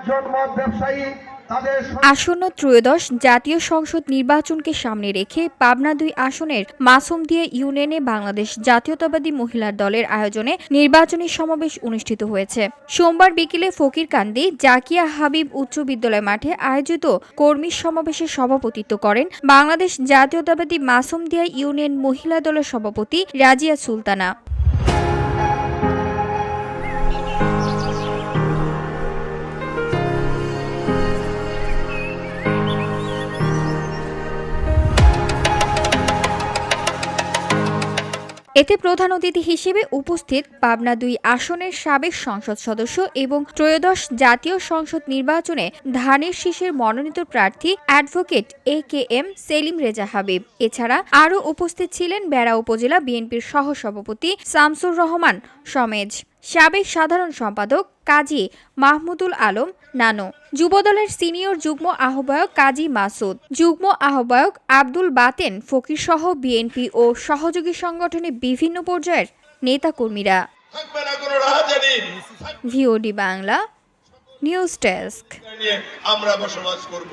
একজন মদ ব্যবসায়ী আসন্ন ত্রয়োদশ জাতীয় সংসদ নির্বাচনকে সামনে রেখে পাবনা ২ আসনের মাসুমদিয়া ইউনিয়নে বাংলাদেশ জাতীয়তাবাদী মহিলা দলের আয়োজনে নির্বাচনী সমাবেশ অনুষ্ঠিত হয়েছে। সোমবার বিকেলে ফকিরকান্দি জাকিয়া হাবিব উচ্চ বিদ্যালয় মাঠে আয়োজিত কর্মী সমাবেশে সভাপতিত্ব করেন বাংলাদেশ জাতীয়তাবাদী মাসুমদিয়া ইউনিয়ন মহিলা দলের সভাপতি রাজিয়া সুলতানা। এতে প্রধান অতিথি হিসেবে উপস্থিত পাবনা ২ আসনের সাবেক সংসদ সদস্য এবং ত্রয়োদশ জাতীয় সংসদ নির্বাচনে ধানের শীষের মনোনীত প্রার্থী অ্যাডভোকেট AKM সেলিম রেজা হাবিব। এছাড়া আরও উপস্থিত ছিলেন বেড়া উপজেলা বিএনপির সহসভাপতি শামসুর রহমান সমেজ, সাবেক সাধারণ সম্পাদক কাজী মাহমুদুল আলম নানু, যুবদলের সিনিয়র যুগ্ম আহ্বায়ক কাজী মাসুদ, যুগ্ম আহ্বায়ক আব্দুল বাতেন ফকিরসহ বিএনপি ও সহযোগী সংগঠনের বিভিন্ন পর্যায়ের নেতাকর্মীরা। VOD Bangla news desk. আমরা বসবাস করব।